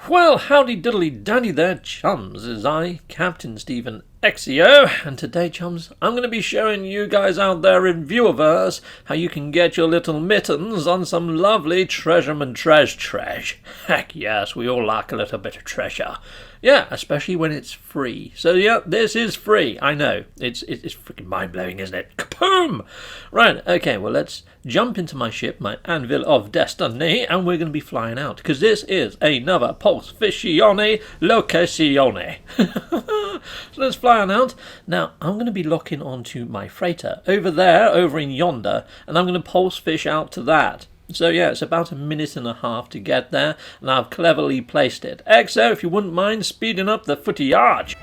Well, howdy diddly dandy there, chums, is I, Captain Stephen Exio, and today, chums, I'm going to be showing you guys out there in Viewerverse how you can get your little mittens on some lovely treasurement treasure. Heck yes, we all like a little bit of treasure. Yeah, especially when it's free. So yeah, this is free. I know. It's freaking mind-blowing, isn't it? Kaboom! Right, okay, well let's jump into my ship, my Anvil of Destiny, and we're going to be flying out, because this is another Pulsatione Locazione. So let's fly on out. Now, I'm going to be locking onto my freighter over there, over in yonder, and I'm going to pulse fish out to that. So yeah, it's about 1.5 minutes to get there, and I've cleverly placed it. Exo, if you wouldn't mind speeding up the footage.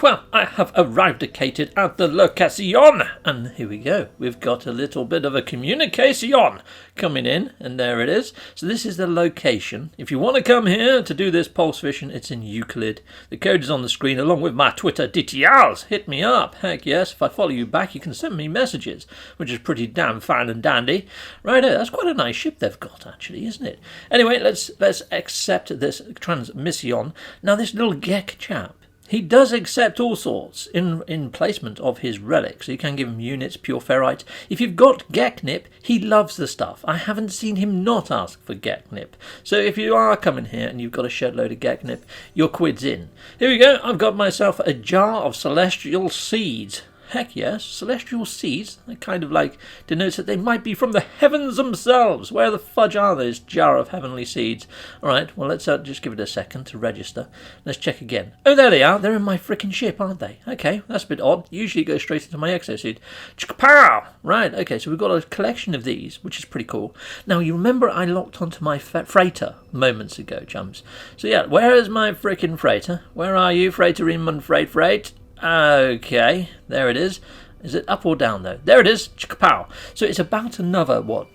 Well, I have arrived at the location, and here we go. We've got a little bit of a communication coming in, and there it is. So this is the location. If you want to come here to do this pulse fishing, it's in Euclid. The code is on the screen along with my Twitter details. Hit me up. Heck yes, if I follow you back, you can send me messages, which is pretty damn fine and dandy. Right, that's quite a nice ship they've got, actually, isn't it? Anyway, let's accept this transmission. Now, this little Gek chap, he does accept all sorts in placement of his relics. So you can give him units, pure ferrite. If you've got Geknip, he loves the stuff. I haven't seen him not ask for Geknip. So if you are coming here and you've got a shed load of Geknip, your quid's in. Here we go. I've got myself a jar of celestial seeds. Heck yes, celestial seeds. That kind of like denotes that they might be from the heavens themselves. Where the fudge are those jar of heavenly seeds? Alright, well let's just give it a second to register. Let's check again. Oh, there they are. They're in my frickin' ship, aren't they? Okay, that's a bit odd. Usually it goes straight into my exosuit. Chikapow! Right, okay, so we've got a collection of these, which is pretty cool. Now, you remember I locked onto my freighter moments ago, chums. So yeah, where is my frickin' freighter? Where are you, freighter Inman Freight? Okay, there it is. Is it up or down though? There it is. Chikapow. So it's about another, what,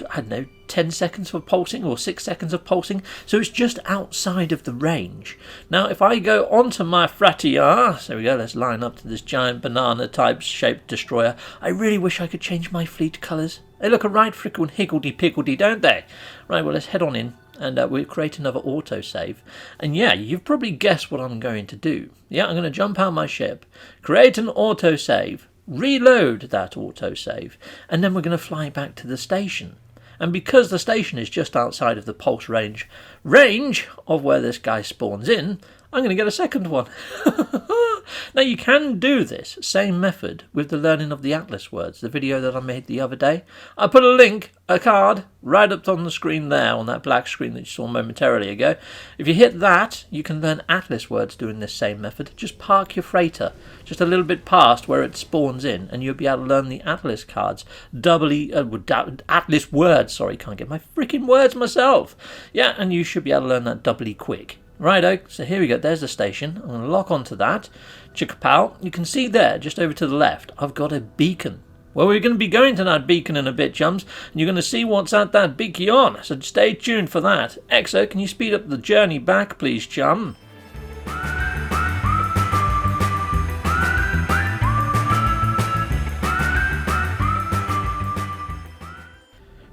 I don't know, 10 seconds of pulsing or 6 seconds of pulsing. So it's just outside of the range. Now, if I go onto my Fratier, there we go, let's line up to this giant banana type shaped destroyer. I really wish I could change my fleet colours. They look a right frickin' higgledy-piggledy, don't they? Right, well, let's head on in. And we'll create another autosave. And yeah, you've probably guessed what I'm going to do. Yeah, I'm going to jump out my ship, create an autosave, reload that autosave, and then we're going to fly back to the station. And because the station is just outside of the pulse range of where this guy spawns in, I'm going to get a second one. Now, you can do this same method with the learning of the Atlas words, the video that I made the other day. I put a card, right up on the screen there, on that black screen that you saw momentarily ago. If you hit that, you can learn Atlas words doing this same method. Just park your freighter just a little bit past where it spawns in, and you'll be able to learn the Atlas cards. Atlas words, sorry, can't get my freaking words myself. Yeah, and you should be able to learn that doubly quick. Righto, so here we go, there's the station. I'm going to lock onto that. Chikapow. You can see there, just over to the left, I've got a beacon. Well, we're going to be going to that beacon in a bit, chums, and you're going to see what's at that beacon, so stay tuned for that. Exo, can you speed up the journey back, please, chum?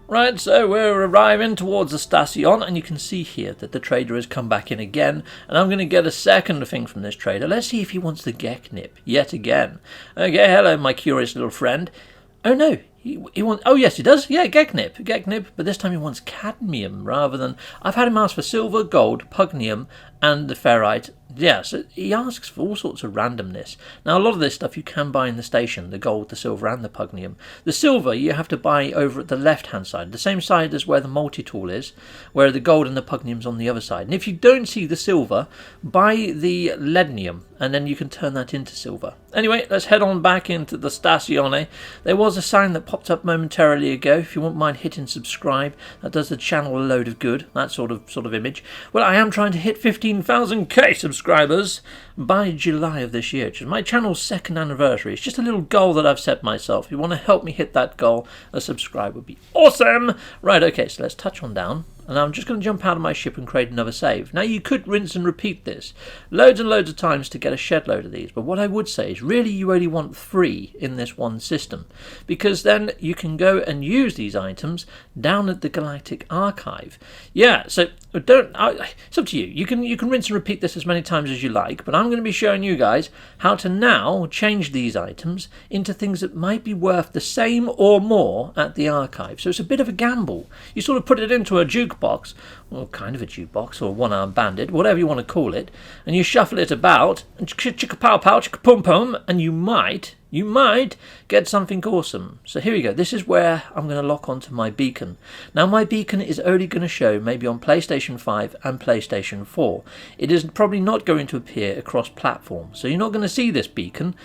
Right, so we're arriving towards the station, and you can see here that the trader has come back in again, and I'm going to get a second thing from this trader. Let's see if he wants the Geknip yet again. Okay, hello, my curious little friend. Oh no, he wants... Oh yes, he does. Yeah, Geknip, but this time he wants cadmium rather than... I've had him ask for silver, gold, pugnium, and the ferrite. Yeah, so he asks for all sorts of randomness. Now, a lot of this stuff you can buy in the station, the gold, the silver, and the pugnium. The silver you have to buy over at the left-hand side, the same side as where the multi-tool is, where the gold and the pugnium's on the other side. And if you don't see the silver, buy the leadnium, and then you can turn that into silver. Anyway, let's head on back into the Stazione. There was a sign that popped up momentarily ago. If you wouldn't mind hitting subscribe, that does the channel a load of good, that sort of image. Well, I am trying to hit 15,000k subscribers by July of this year, which is my channel's 2nd anniversary. It's just a little goal that I've set myself. If you want to help me hit that goal, a subscribe would be awesome. Right, okay, so let's touch on down. and I'm just going to jump out of my ship and create another save. Now you could rinse and repeat this loads and loads of times to get a shed load of these, but what I would say is really you only want 3 in this one system, because then you can go and use these items down at the Galactic Archive. Yeah, so it's up to you. You can rinse and repeat this as many times as you like, but I'm going to be showing you guys how to now change these items into things that might be worth the same or more at the archive. So it's a bit of a gamble. You sort of put it into a jukebox, well, kind of a jukebox, or one-armed bandit, whatever you want to call it, and you shuffle it about, and chicka-pow-pow, chicka-pum-pum, and you might get something awesome. So here we go. This is where I'm going to lock onto my beacon. Now my beacon is only going to show maybe on PlayStation 5 and PlayStation 4. It is probably not going to appear across platforms, so you're not going to see this beacon.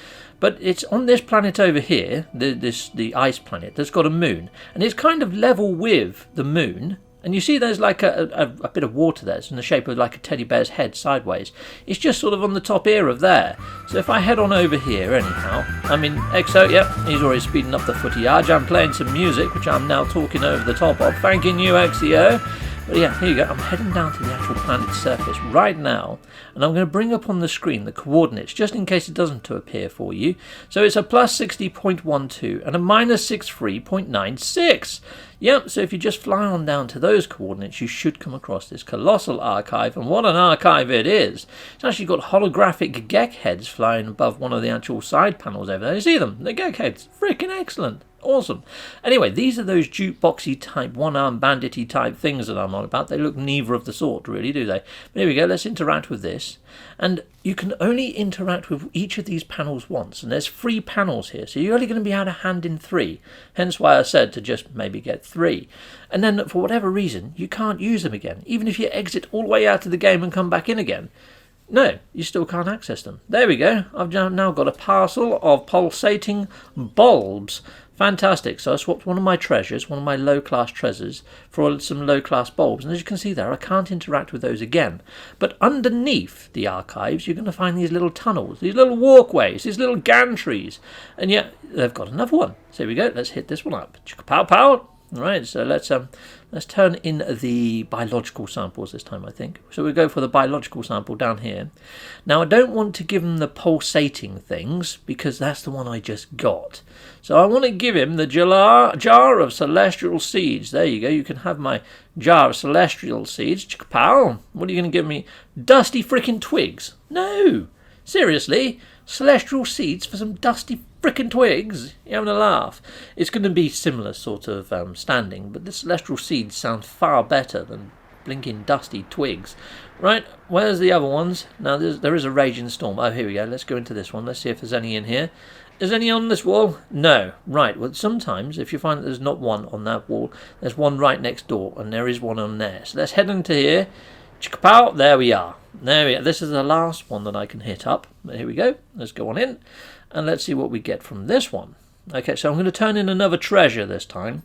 But it's on this planet over here, the ice planet, that's got a moon, and it's kind of level with the moon. And you see there's like a bit of water there. It's in the shape of like a teddy bear's head sideways. It's just sort of on the top ear of there. So if I head on over here anyhow, I mean, Exo, yep, he's already speeding up the footage. I'm playing some music, which I'm now talking over the top of. Thanking you, Exio. But yeah, here you go. I'm heading down to the actual planet's surface right now, and I'm going to bring up on the screen the coordinates, just in case it doesn't appear for you. So it's a plus 60.12 and a minus 63.96. Yep, so if you just fly on down to those coordinates, you should come across this Colossal archive, and what an archive it is. It's actually got holographic Gek heads flying above one of the actual side panels over there. You see them? The Gek heads. Freaking excellent. Awesome. Anyway, these are those jukeboxy type, one-arm bandity type things that I'm on about. They look neither of the sort, really, do they? But here we go. Let's interact with this. And you can only interact with each of these panels once. And there's 3 panels here, so you're only going to be able to hand in 3. Hence why I said to just maybe get 3. And then for whatever reason, you can't use them again. Even if you exit all the way out of the game and come back in again. No, you still can't access them. There we go. I've now got a parcel of pulsating bulbs. Fantastic. So I swapped one of my treasures, one of my low-class treasures, for some low-class bulbs. And as you can see there, I can't interact with those again. But underneath the archives, you're going to find these little tunnels, these little walkways, these little gantries. And yet, they've got another one. So here we go. Let's hit this one up. Chicka-pow-pow. All right, so let's turn in the biological samples this time, I think. So we'll go for the biological sample down here. Now, I don't want to give him the pulsating things, because that's the one I just got. So I want to give him the jar of celestial seeds. There you go. You can have my jar of celestial seeds. Chicka-pow. What are you going to give me? Dusty frickin' twigs? No. Seriously? Celestial seeds for some dusty frickin' twigs? You're having a laugh. It's going to be similar sort of standing, but the celestial seeds sound far better than blinking dusty twigs. Right, where's the other ones? Now there is a raging storm. Oh, here we go. Let's go into this one. Let's see if there's any in here. Is any on this wall? No. Right, well, sometimes if you find that there's not one on that wall, there's one right next door, and there is one on there. So let's head into here. Chicka-pow, there we are. There we are. This is the last one that I can hit up. Here we go. Let's go on in, and let's see what we get from this one. Okay, so I'm going to turn in another treasure this time.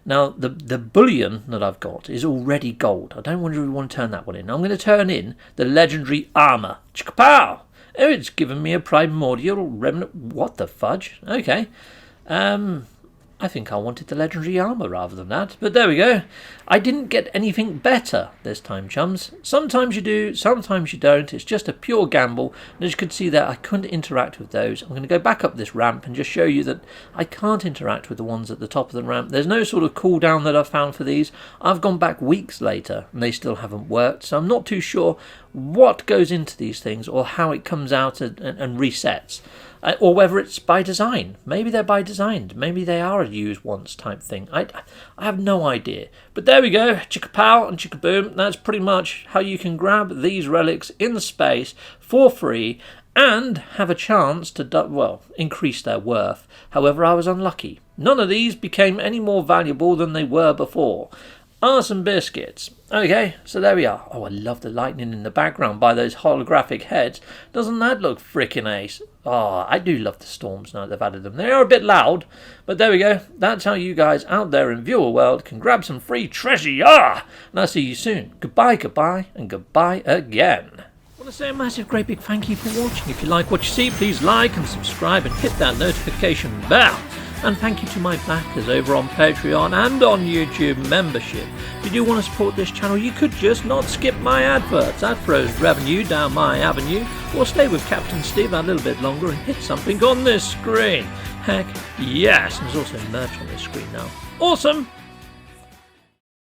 Now, the bullion that I've got is already gold. I don't really want to turn that one in. I'm going to turn in the legendary armor. Chicka-pow! Oh, it's given me a primordial remnant. What the fudge? Okay. I think I wanted the legendary armor rather than that. But there we go. I didn't get anything better this time, chums. Sometimes you do, sometimes you don't. It's just a pure gamble. And as you can see there, I couldn't interact with those. I'm going to go back up this ramp and just show you that I can't interact with the ones at the top of the ramp. There's no sort of cooldown that I've found for these. I've gone back weeks later and they still haven't worked. So I'm not too sure what goes into these things or how it comes out and resets. Or whether it's by design. Maybe they're by design. Maybe they are a use once type thing. I have no idea. But there we go. Chicka-pow and chicka-boom. That's pretty much how you can grab these relics in space for free and have a chance to, increase their worth. However, I was unlucky. None of these became any more valuable than they were before. Awesome biscuits. Okay, so there we are. Oh, I love the lightning in the background by those holographic heads. Doesn't that look freaking ace? Oh, I do love the storms now they've added them. They are a bit loud, but there we go. That's how you guys out there in viewer world can grab some free treasure. And I'll see you soon. Goodbye, goodbye, and goodbye again. I want to say a massive great big thank you for watching. If you like what you see, please like and subscribe and hit that notification bell. And thank you to my backers over on Patreon and on YouTube membership. If you do want to support this channel, you could just not skip my adverts. That throws revenue down my avenue. Or stay with Captain Steve a little bit longer and hit something on this screen. Heck, yes. And there's also merch on this screen now. Awesome!